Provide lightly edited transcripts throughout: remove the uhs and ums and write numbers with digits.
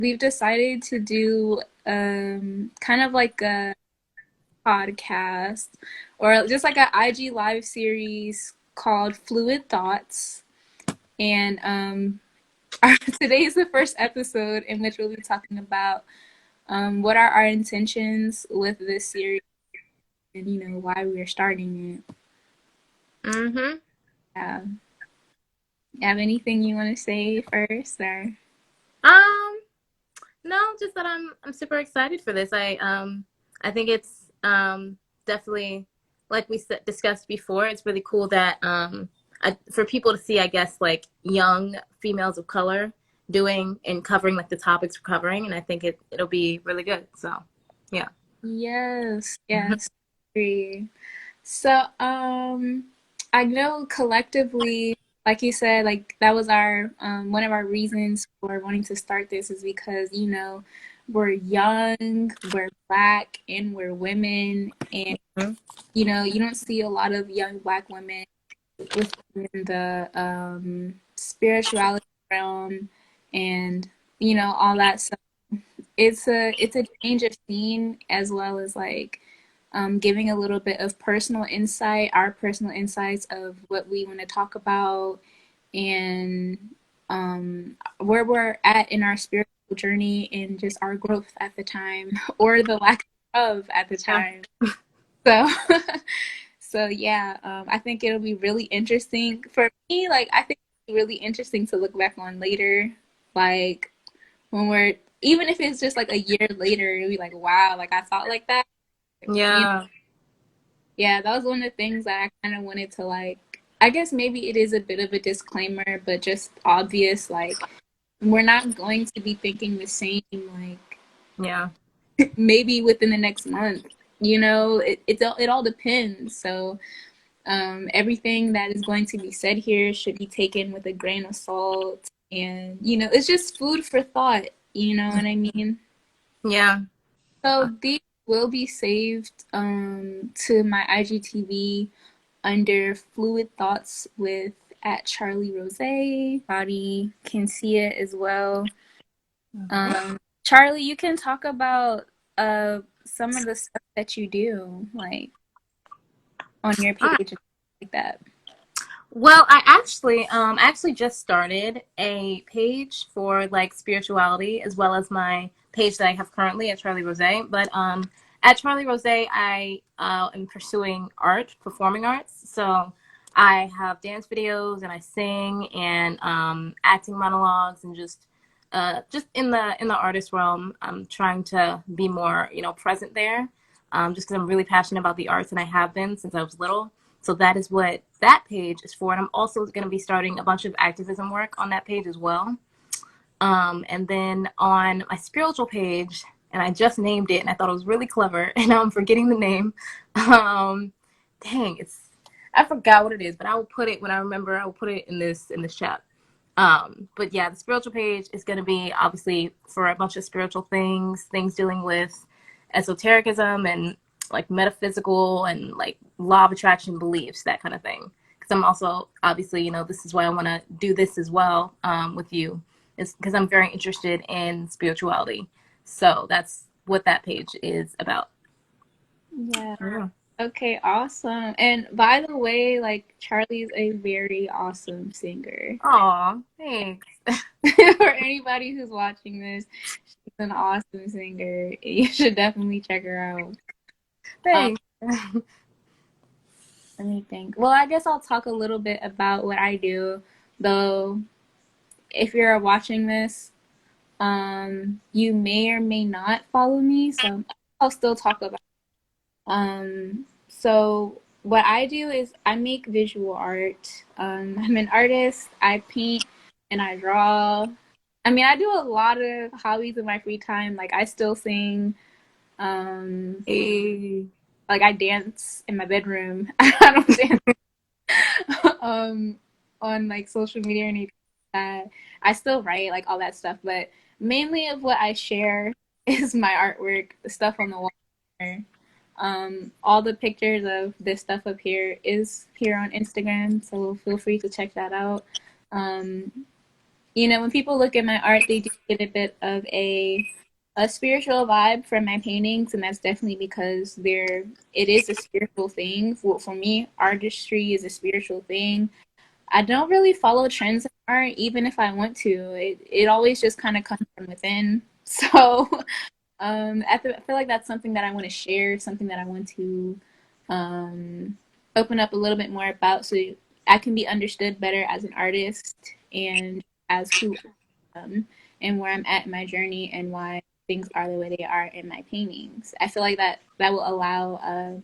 we've decided to do kind of like a podcast or just like a IG live series called Fluid Thoughts. And today is the first episode in which we'll be talking about what are our intentions with this series and why we're starting it. Mm-hmm. Yeah. You have anything you want to say first, or? Um, no, just that I'm super excited for this. I think it's definitely like we discussed before. It's really cool that for people to see, I guess, like young females of color doing and covering like the topics we're covering, and I think it'll be really good. So, yeah. Yes, yes, agree. So, I know collectively, like you said, like that was our one of our reasons for wanting to start this is because, we're young, we're black, and we're women, and Mm-hmm. you don't see a lot of young black women within the spirituality realm and all that. So it's a change of scene as well as like giving a little bit of personal insight, our personal insights of what we want to talk about and where we're at in our spiritual journey and just our growth at the time or the lack of at the Yeah. time. So, so yeah, I think it'll be really interesting for me. Like, I think it's really interesting to look back on later, like when we're even if it's just like a year later, it'll be like, wow, like I thought like that. You Yeah. Yeah, that was one of the things that I kind of wanted to like. I guess maybe it is a bit of a disclaimer, but just obvious. Like, we're not going to be thinking the same, like, Yeah. maybe within the next month. It all depends. So, everything that is going to be said here should be taken with a grain of salt. And, it's just food for thought. You know what I mean? Yeah. So these will be saved to my IGTV under Fluid Thoughts with at Charleigh Rosae. Body can see it as well. Mhm. Charlie, you can talk about some of the stuff that you do, like on your All right. page and like that. Well, I actually just started a page for like spirituality as well as my page that I have currently at Charleigh Rosae. But at Charleigh Rosae, I am pursuing art, performing arts. So I have dance videos and I sing and acting monologues and just in the artist realm. I'm trying to be more present there, just because I'm really passionate about the arts and I have been since I was little. So that is what that page is for. And I'm also going to be starting a bunch of activism work on that page as well. And then on my spiritual page, and I just named it and I thought it was really clever, and now I'm forgetting the name. Um, dang, I forgot what it is, but I will put it when I remember. I will put it in this chat. But yeah, the spiritual page is going to be obviously for a bunch of spiritual things dealing with esotericism and like metaphysical and like law of attraction beliefs, that kind of thing. Because I'm also obviously, this is why I want to do this as well with you, is because I'm very interested in spirituality. So that's what that page is about. Yeah. Yeah. Okay, awesome. And by the way, like Charlie's a very awesome singer. Aw, thanks. For anybody who's watching this, she's an awesome singer. You should definitely check her out. Um, Thanks. Let me think. Well, I guess I'll talk a little bit about what I do, though. If you're watching this, you may or may not follow me, so I'll still talk about. So what I do is I make visual art. I'm an artist. I paint and I draw. I mean, I do a lot of hobbies in my free time. Like I still sing. Um, Hey. like I dance in my bedroom. I don't dance um on like social media or anything like that. I still write like all that stuff, but mainly of what I share is my artwork, the stuff on the wall. All the pictures of this stuff up here is here on Instagram, so feel free to check that out. Um, You know, when people look at my art, they do get a bit of a spiritual vibe from my paintings, and that's definitely because it is a spiritual thing. For me, artistry is a spiritual thing. I don't really follow trends in art, even if I want to. It always just kind of comes from within. So I feel like that's something that I want to share, something that I want to open up a little bit more about, so I can be understood better as an artist and as who I am and where I'm at in my journey and why things are the way they are in my paintings. I feel like that will allow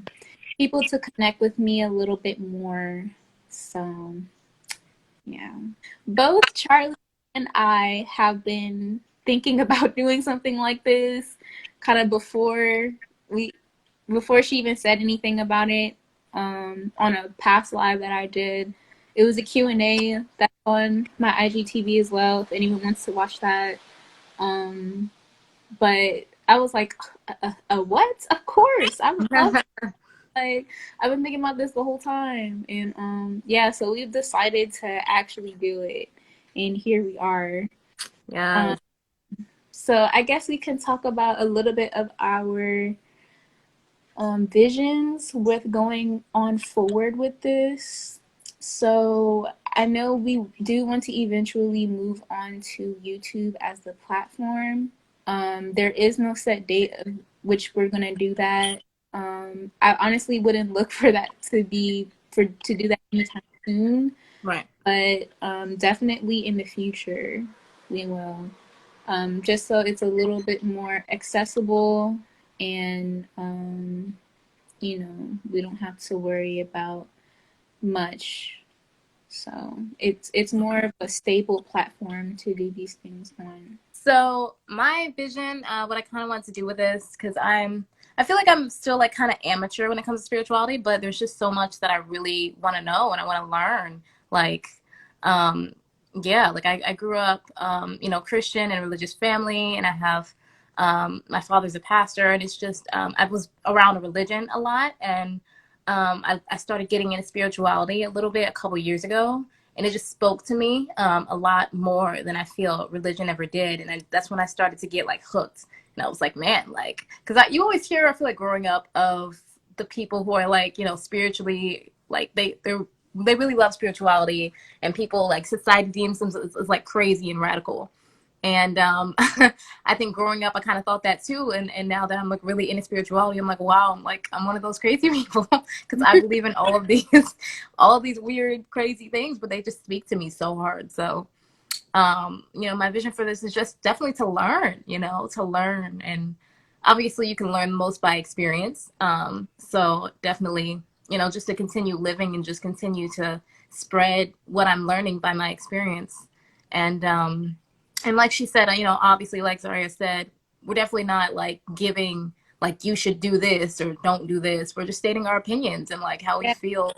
people to connect with me a little bit more. So yeah. Both Charlie and I have been thinking about doing something like this kind of we before she even said anything about it on a past live that I did. It was a Q&A that's on my IGTV as well if anyone wants to watch that. Um, but I was like, a what? Of course. I would love like I've been thinking about this the whole time, and yeah, so we've decided to actually do it, and here we are. Um, Yes. so I guess we can talk about a little bit of our visions with going on forward with this. So I know we do want to eventually move on to YouTube as the platform. There is no set date of which we're gonna do that. I honestly wouldn't look for that to do that anytime soon, Right. but definitely in the future we will. Just so it's a little bit more accessible and you know, we don't have to worry about much. So it's more of a stable platform to do these things on. So my vision, what I kind of want to do with this, because I feel like I'm still like kind of amateur when it comes to spirituality, but there's just so much that I really want to know and I want to learn. Like, um, yeah, like I grew up, Christian and religious family, and I have, my father's a pastor, and it's just, I was around a religion a lot, and I started getting into spirituality a little bit a couple years ago, and it just spoke to me a lot more than I feel religion ever did. And that's when I started to get like hooked. And I was like, man, like, because you always hear, I feel like growing up of the people who are like, spiritually, like they really love spirituality, and people like society deems them as like crazy and radical. And I think growing up, I kind of thought that too. And now that I'm like really into spirituality, I'm like, wow, I'm one of those crazy people because I believe in all of these, all of these weird, crazy things, but they just speak to me so hard. So, my vision for this is just definitely to learn. And obviously you can learn most by experience. So definitely, just to continue living and just continue to spread what I'm learning by my experience. And, and like she said, obviously, like Zaria said, we're definitely not like giving like you should do this or don't do this. We're just stating our opinions and like how we Yeah. feel,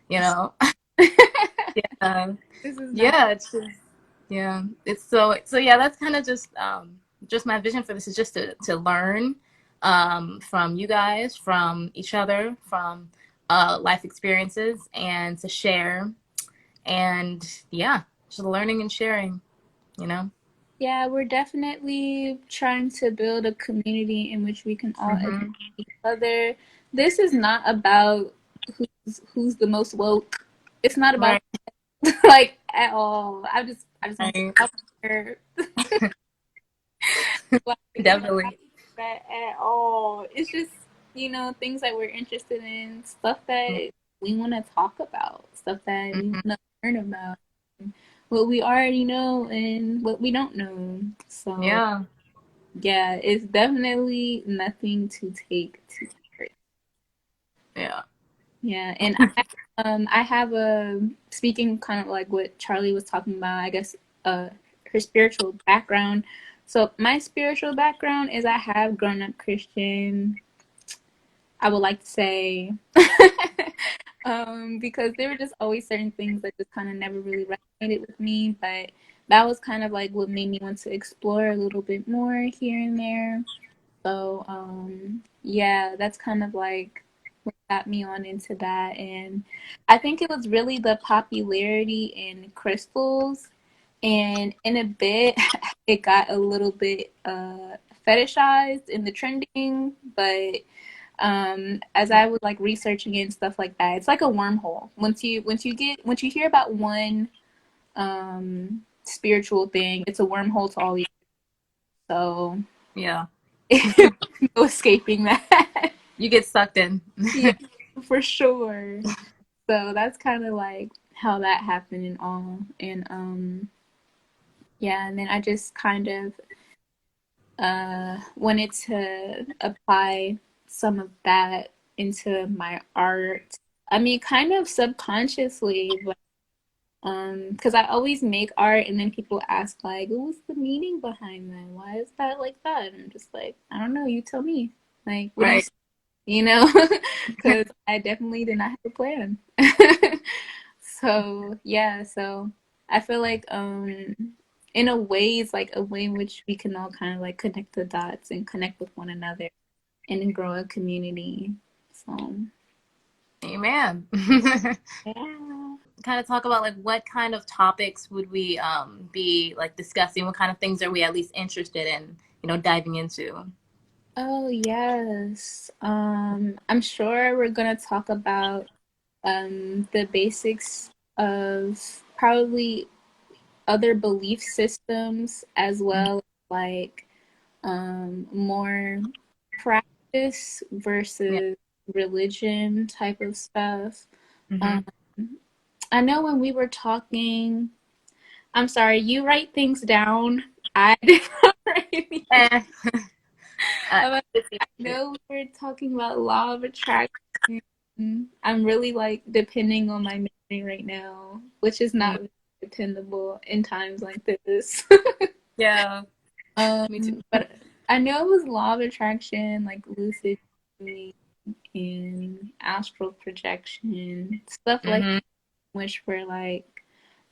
you know. Yeah, This is not. yeah, it's just yeah, it's so yeah. That's kind of just my vision for this is just to learn from you guys, from each other, from life experiences, and to share. And yeah, just learning and sharing. You know. Yeah, we're definitely trying to build a community in which we can all educate Mm-hmm. each other. This is not about who's the most woke. It's not about Right. like at all. I just want to Right. out there. Like it's not Definitely. that at all. It's just, you know, things that we're interested in, stuff that we want to talk about, stuff that we want Mm-hmm. to learn about, what we already know and what we don't know. So, Yeah. yeah, it's definitely nothing to take too serious. Yeah. Yeah, and I have a speaking kind of like what Charlie was talking about, I guess her spiritual background. So my spiritual background is I have grown up Christian. I would like to say because there were just always certain things that just kind of never really resonated with me, but that was kind of like what made me want to explore a little bit more here and there. So, yeah, that's kind of like what got me on into that. And I think it was really the popularity in crystals And in a bit, it got a little bit fetishized in the trending, but as I was like researching it and stuff like that, it's like a wormhole. Once you hear about one spiritual thing, it's a wormhole to all the so Yeah. no escaping that. You get sucked in. Yeah, for sure. So that's kind of like how that happened and all. And yeah, and then I just kind of wanted to apply some of that into my art. I mean, kind of subconsciously, but because I always make art and then people ask like, what's the meaning behind that? Why is that like that? And I'm just like, I don't know, you tell me. Like, what do you Right. see? You know? Because I definitely did not have a plan. So yeah, so I feel like in a way it's like a way in which we can all kind of like connect the dots and connect with one another and then grow a community. So Amen. yeah. Kind of talk about like what kind of topics would we be like discussing? What kind of things are we at least interested in, diving into? Oh yes. I'm sure we're gonna talk about the basics of probably other belief systems as well, like more practice Yeah. versus religion type of stuff. Um, Mm-hmm. I know when we were talking, I'm sorry, you write things down. I did not write anything. Eh, uh, I know we were talking about law of attraction. I'm really like depending on my memory right now, which is mm, not very dependable in times like this. yeah, me too. But I know it was law of attraction, like lucid dreaming and astral projection, stuff like Mm-hmm. that, which we're like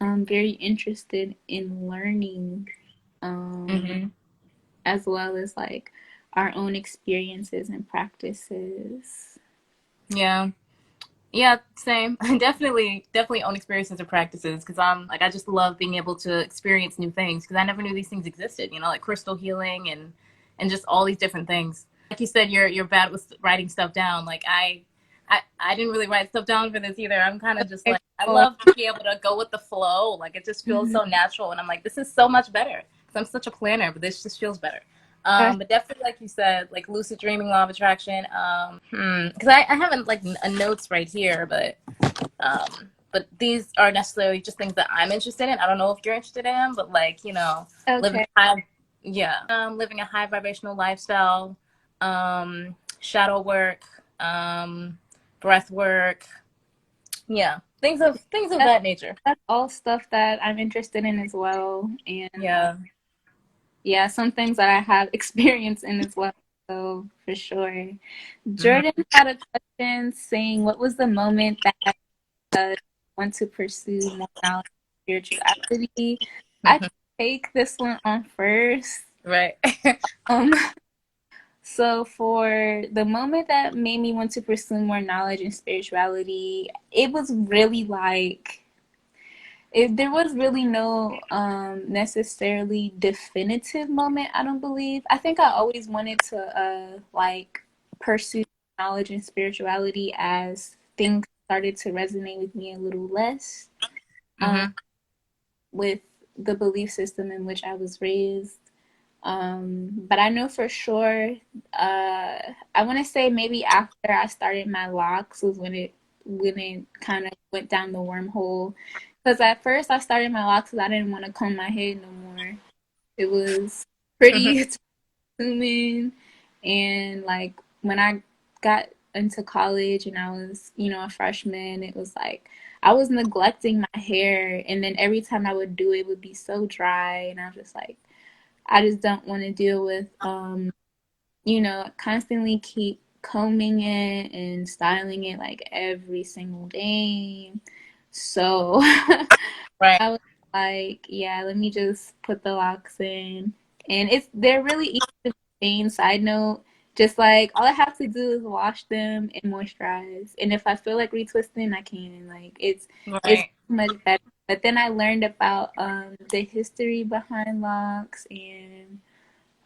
very interested in learning, um, Mm-hmm. as well as like our own experiences and practices. Yeah. Yeah, same. Definitely own experiences and practices because I'm like I just love being able to experience new things because I never knew these things existed. Like crystal healing and just all these different things. Like you said, you're bad with writing stuff down. Like I didn't really write stuff down for this either. I'm kind of just Okay. like I Oh, love to be able to go with the flow. Like it just feels mhm. so natural, and I'm like this is so much better because I'm such a planner, but this just feels better. But definitely, like you said, like lucid dreaming, law of attraction. Because I haven't like notes right here, but these are necessarily just things that I'm interested in. I don't know if you're interested in them, but like living Okay. a high, yeah, living a high vibrational lifestyle, shadow work, breath work, yeah, things of That's, that nature. that's all stuff that I'm interested in as well. And Yeah. yeah, some things that I have experience in as well. So for sure. Mm-hmm. Jordan had a question saying, what was the moment that want to pursue more knowledge and spirituality? I can take this one on first. Right. Um, so for the moment that made me want to pursue more knowledge and spirituality, it was really like there was really no necessarily definitive moment, I don't believe. I think I always wanted to like pursue knowledge and spirituality as things started to resonate with me a little less, um, Mm-hmm. with the belief system in which I was raised. But I know for sure, I want to say maybe after I started my locks was when it kind of went down the wormhole. Because at first I started my locks because I didn't want to comb my hair no more. It was pretty consuming, and like when I got into college and I was, a freshman, it was like I was neglecting my hair, and then every time I would do it, it would be so dry, and I was just like, I just don't want to deal with, constantly keep combing it and styling it like every single day. So Right. I was like, yeah, let me just put the locks in. And they're really easy to maintain. Side note, just like all I have to do is wash them and moisturize. And if I feel like retwisting, I can. Like it's Right. much better. But then I learned about the history behind locks, and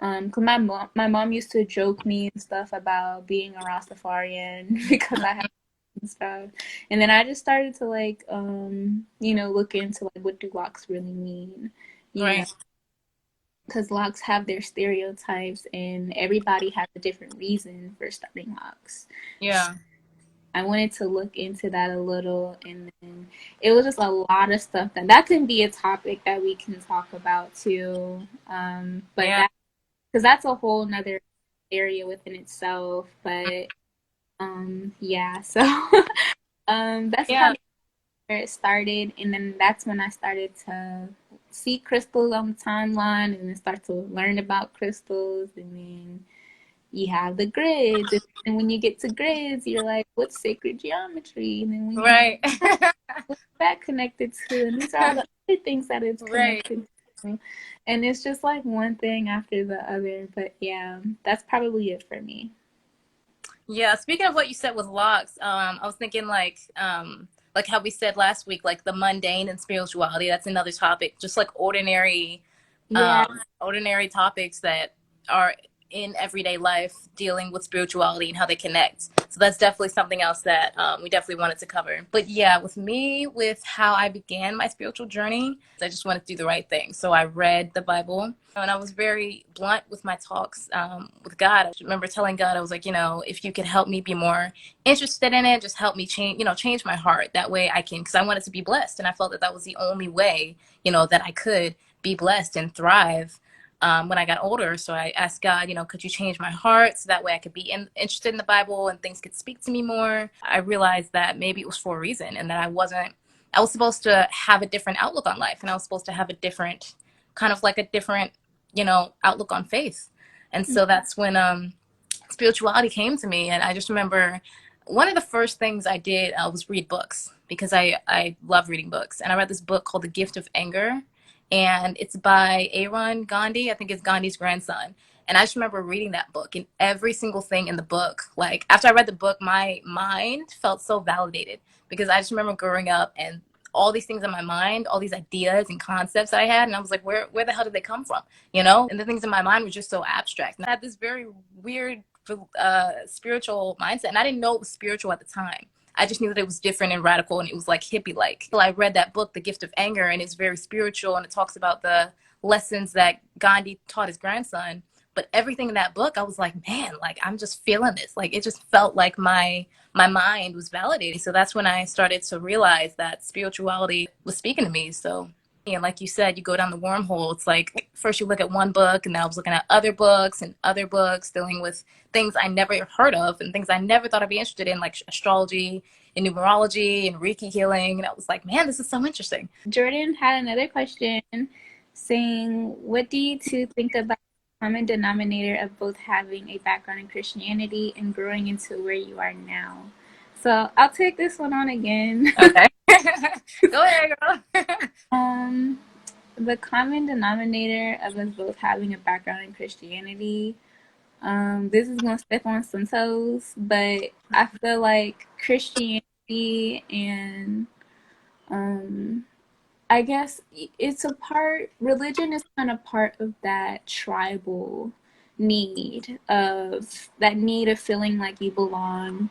'cause my mom used to joke me and stuff about being a Rastafarian because I had and stuff. And then I just started to like look into like what do locks really mean, you know, Right. because locks have their stereotypes and everybody has a different reason for starting locks. Yeah. I wanted to look into that a little, and then it was just a lot of stuff that can be a topic that we can talk about too. But Yeah. that because that's a whole nother area within itself. But yeah, so that's Yeah. kind of where it started, and then that's when I started to see crystals on the timeline, and then start to learn about crystals, and then you have the grids, and when you get to grids, you're like, what's sacred geometry? And then when you Right. what's that connected to? And these are all the other things that it's Right. connected to. And it's just like one thing after the other. But yeah, that's probably it for me. Yeah, speaking of what you said with locks, I was thinking like how we said last week, like the mundane and spirituality. That's another topic, just like Yeah. ordinary topics that are in everyday life, dealing with spirituality and how they connect. So that's definitely something else that we definitely wanted to cover. But yeah, with me, with how I began my spiritual journey, I just wanted to do the right thing. So I read the Bible, and I was very blunt with my talks with God. I remember telling God, I was like, if you could help me be more interested in it, just help me change my heart. That way I can, because I wanted to be blessed. And I felt that that was the only way, that I could be blessed and thrive when I got older. So I asked God, could you change my heart so that way I could be interested in the Bible and things could speak to me more. I realized that maybe it was for a reason, and that I was supposed to have a different outlook on life, and I was supposed to have a different, kind of like a different, outlook on faith. And so that's when spirituality came to me. And I just remember one of the first things I did was read books, because I love reading books. And I read this book called The Gift of Anger, and it's by Aaron Gandhi. I think it's Gandhi's grandson. And I just remember reading that book, and every single thing in the book, like after I read the book, my mind felt so validated, because I just remember growing up and all these things in my mind, all these ideas and concepts that I had, and I was like, where the hell did they come from? And the things in my mind were just so abstract. And I had this very weird spiritual mindset, and I didn't know it was spiritual at the time. I just knew that it was different and radical, and it was like hippie like. So I read that book, The Gift of Anger, and it's very spiritual, and it talks about the lessons that Gandhi taught his grandson. But everything in that book, I was like, man, like I'm just feeling this. Like it just felt like my mind was validated. So that's when I started to realize that spirituality was speaking to me. So, and like you said, you go down the wormhole. It's like first you look at one book, and then I was looking at other books and other books dealing with things I never heard of and things I never thought I'd be interested in, like astrology and numerology and Reiki healing. And I was like, man, this is so interesting. Jordan had another question saying, what do you two think about the common denominator of both having a background in Christianity and growing into where you are now? So I'll take this one on again. Okay. Go ahead, girl. um, the common denominator of us both having a background in Christianity. This is gonna step on some toes, but I feel like Christianity and um I guess it's a part, religion is kind of part of that tribal need of feeling like you belong,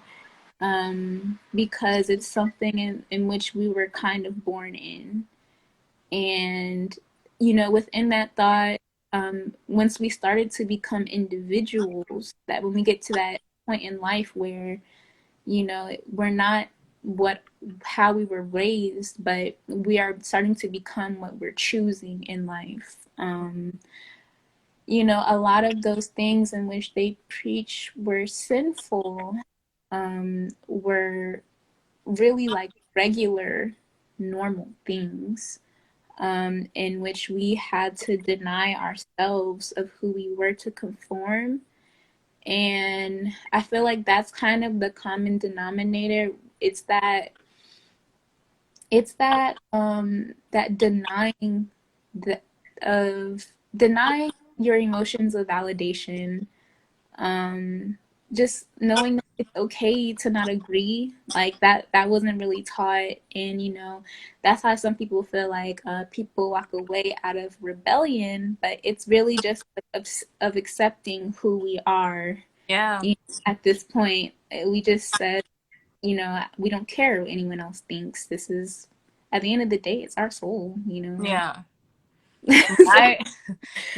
because it's something in which we were kind of born in. And, within that thought, once we started to become individuals, that when we get to that point in life where we're not what how we were raised, but we are starting to become what we're choosing in life. A lot of those things in which they preach were sinful, were really like regular, normal things, in which we had to deny ourselves of who we were to conform. And I feel like that's kind of the common denominator. It's that that the denying your emotions of validation, just knowing that it's okay to not agree. Like that wasn't really taught, and that's why some people feel like people walk away out of rebellion, but it's really just of accepting who we are. Yeah. At this point, we just said, we don't care what anyone else thinks. This is, at the end of the day, it's our soul. Yeah. So I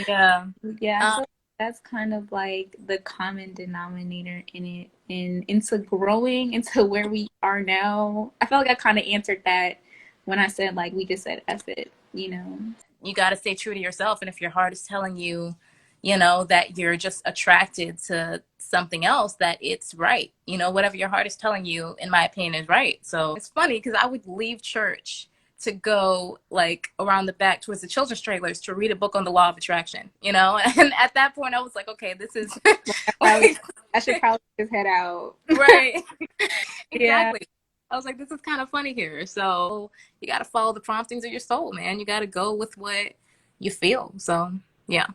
yeah. yeah, I Um, feel like that's kind of like the common denominator in it, and into growing into where we are now. I feel like I kind of answered that when I said, like, we just said F it. you got to stay true to yourself, and if your heart is telling you, that you're just attracted to something else, that it's right. Whatever your heart is telling you, in my opinion, is right. So it's funny because I would leave church to go like around the back towards the children's trailers to read a book on the law of attraction, and at that point I was like, okay, this is Like, like, I should probably just head out. right. Yeah. Exactly. I was like, this is kind of funny here. So you got to follow the promptings of your soul, man. You got to go with what you feel. So, yeah.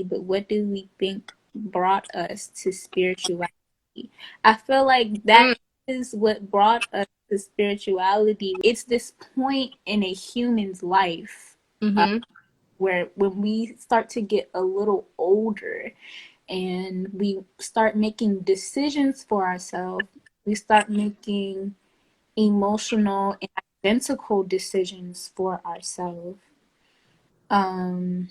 But what do we think brought us to spirituality? I feel like that Mm, is what brought us to spirituality. It's this point in a human's life, uh, mm-hmm. where when we start to get a little older and we start making decisions for ourselves, we start making emotional and identical decisions for ourselves. Um,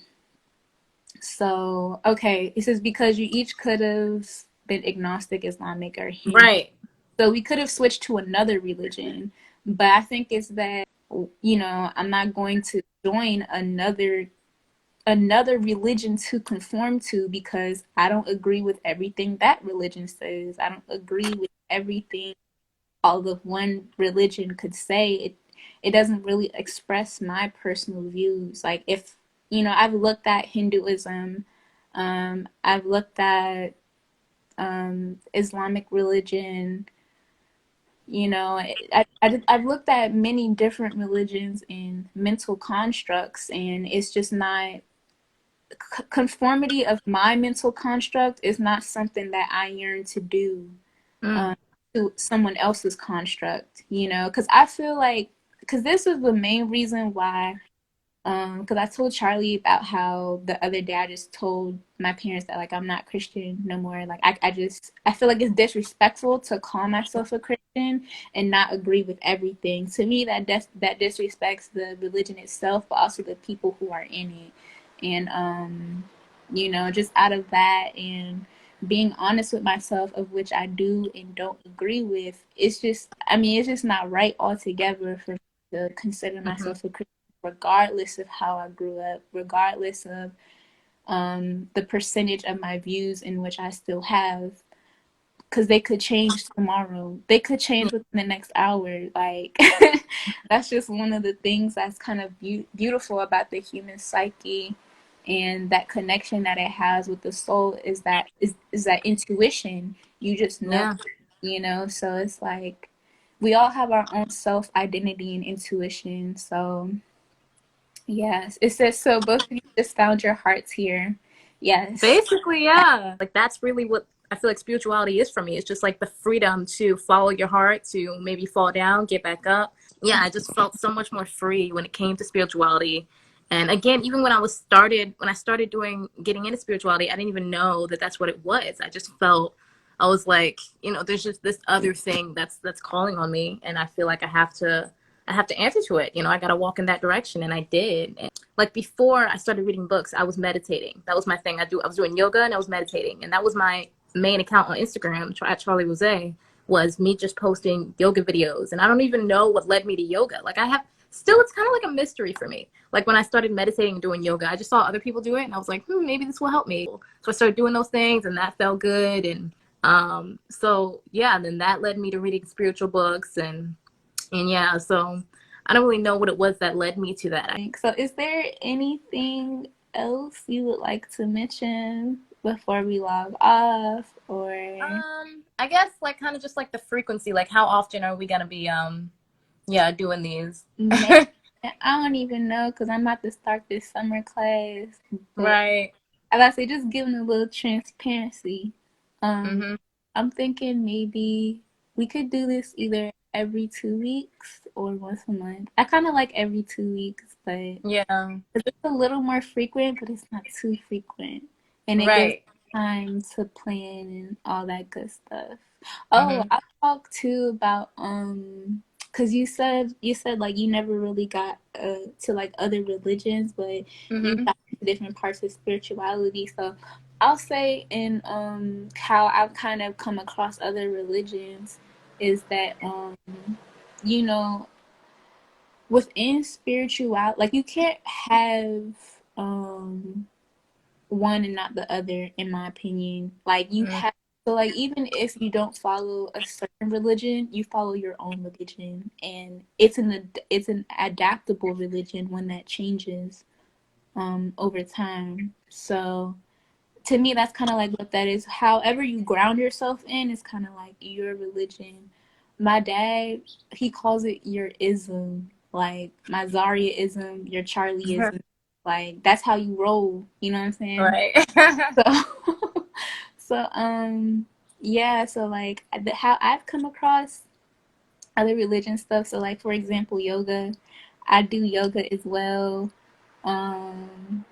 So, okay, it says because you each could have been agnostic, Islamic, or Hindu. Right. So we could have switched to another religion, but I think it's that, I'm not going to join another religion to conform to because I don't agree with everything that religion says. I don't agree with everything all of one religion could say. It doesn't really express my personal views. Like, if I've looked at Hinduism, I've looked at Islamic religion. I've looked at many different religions and mental constructs, and it's just not conformity of my mental construct is not something that I yearn to do Mm, um, to someone else's construct, because I feel like, because this is the main reason why, because I told Charlie about how the other day I just told my parents that, like, I'm not Christian no more. Like, I feel like it's disrespectful to call myself a Christian and not agree with everything. To me, that disrespects the religion itself, but also the people who are in it. And just out of that and being honest with myself, of which I do and don't agree with, it's just not right altogether for me to consider mm-hmm. myself a Christian, regardless of how I grew up, regardless of the percentage of my views in which I still have, because they could change tomorrow. They could change within the next hour. Like, that's just one of the things that's kind of beautiful about the human psyche, and that connection that it has with the soul is that intuition. You just know, Yeah. So it's like we all have our own self identity and intuition. So yes, it says so. Both of you just found your hearts here. Yes. Basically, yeah. Like that's really what I feel like spirituality is for me. It's just like the freedom to follow your heart, to maybe fall down, get back up. Yeah, I just felt so much more free when it came to spirituality. And again, even when I started doing getting into spirituality, I didn't even know that that's what it was. I just felt I was like, there's just this other thing that's calling on me, and I feel like I have to answer to it. I got to walk in that direction, and I did. And like before I started reading books, I was meditating. That was my thing. I was doing yoga and I was meditating, and that was my main account on Instagram at Charleigh Rosae, was me just posting yoga videos. And I don't even know what led me to yoga. Like I have still, it's kind of like a mystery for me. Like when I started meditating and doing yoga, I just saw other people do it, and I was like, maybe this will help me. So I started doing those things, and that felt good. And so yeah, and then that led me to reading spiritual books, and yeah, so I don't really know what it was that led me to that. So, is there anything else you would like to mention before we log off, or I guess like kind of just like the frequency, like how often are we gonna be yeah, doing these? man, I don't even know because I'm about to start this summer class. But Right. I gotta say, just giving a little transparency. Um, Mhm. I'm thinking maybe we could do this either every 2 weeks or once a month. I kind of like every 2 weeks, but Yeah. it's a little more frequent, but it's not too frequent. And it gives Right. time to plan and all that good stuff. Oh, Mhm. I talked too about because you said like you never really got to like other religions, but you Mhm. got to different parts of spirituality. So I'll say in how I've kind of come across other religions is that you know within spirituality, like you can't have one and not the other, in my opinion. Like you Mhm. have, so like even if you don't follow a certain religion, you follow your own religion, and it's an adaptable religion, one that changes over time. So to me, that's kind of like what that is. However you ground yourself in is kind of like your religion. My dad, he calls it your ism, like my Zaria ism, your Charlie ism. Like that's how you roll. You know what I'm saying? Right. So, so yeah. So like how I've come across other religion stuff. So like for example, yoga. I do yoga as well. Um,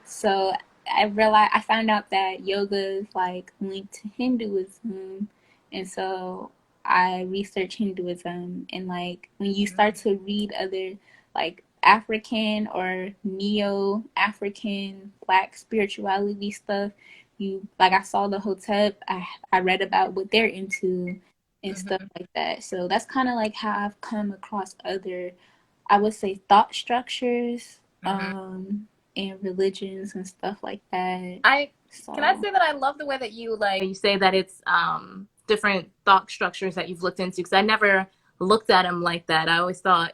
so I found out that yoga is like linked to Hinduism, and so I researched Hinduism. And like when you start to read other like African or neo African Black spirituality stuff, you like I saw the Hotep. I read about what they're into and stuff Mhm. like that. So that's kind of like how I've come across other, I would say, thought structures, Mhm. and religions and stuff like that. I can I So say that I love the way that you say that it's different thought structures that you've looked into because I never looked at them like that. I always thought,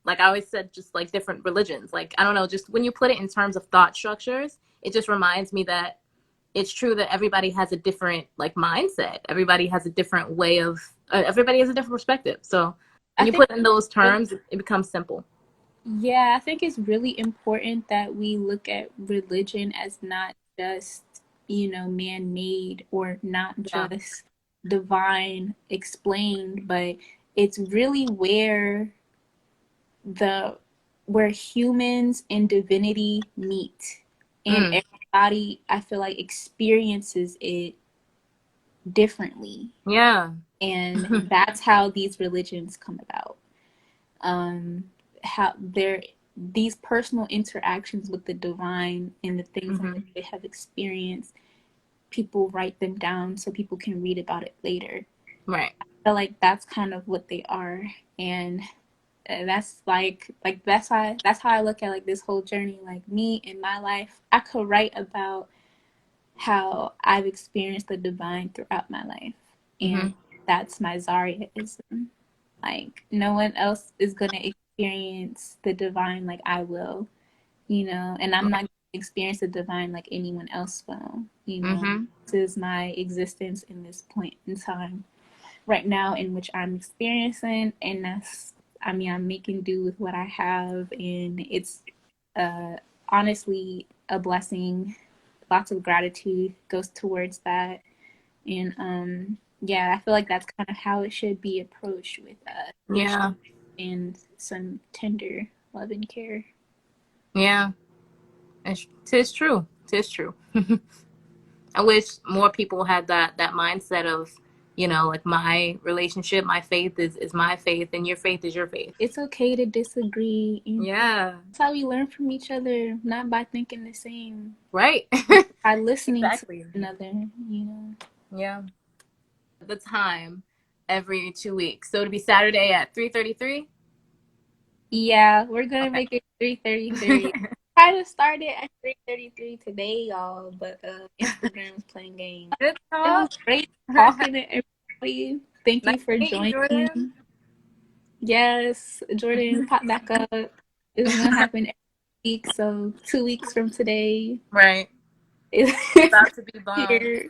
like I always said just like different religions. Like I don't know, just when you put it in terms of thought structures, it just reminds me that it's true that everybody has a different like mindset. Everybody has a different way of everybody has a different perspective. So when I you think put it in those really, terms, it becomes simple. yeah, I think it's really important that we look at religion as not just, man made or not Yeah. just divine explained, but it's really the where humans and divinity meet. And Mm. everybody, I feel like, experiences it differently. Yeah. And that's how these religions come about. um how they're these personal interactions with the divine and the things in which Hmm. they have experienced, people write them down so people can read about it later. Right. I feel like that's kind of what they are. And that's like that's how I look at like this whole journey. Like me in my life, I could write about how I've experienced the divine throughout my life, and Hmm. that's my Zariaism. Like no one else is gonna experience the divine like I will, and I'm not gonna experience the divine like anyone else will. Hmm. This is my existence in this point in time right now in which I'm experiencing, and that's, I mean, I'm making do with what I have, and it's uh honestly a blessing. Lots of gratitude goes towards that. And yeah, I feel like that's kind of how it should be approached, with respect Yeah. and some tender love and care. Yeah. Tis true. Tis true. I wish more people had that mindset of, like my relationship, my faith is my faith, and your faith is your faith. It's okay to disagree, and Yeah. that's how we learn from each other, not by thinking the same, Right. by listening to Exactly. one another. Yeah. The time every 2 weeks. So to be Saturday at 3:33. Yeah, we're gonna Okay. make it 3:33. Try to start it at 3:33 today, y'all, but Instagram's playing games. Good It was talk. great talking to everybody. Thank Nice you for to meet you, Jordan. joining. Yes, Jordan, pop back up. This is gonna happen every week, so 2 weeks from today Right. is About to be bombed. here.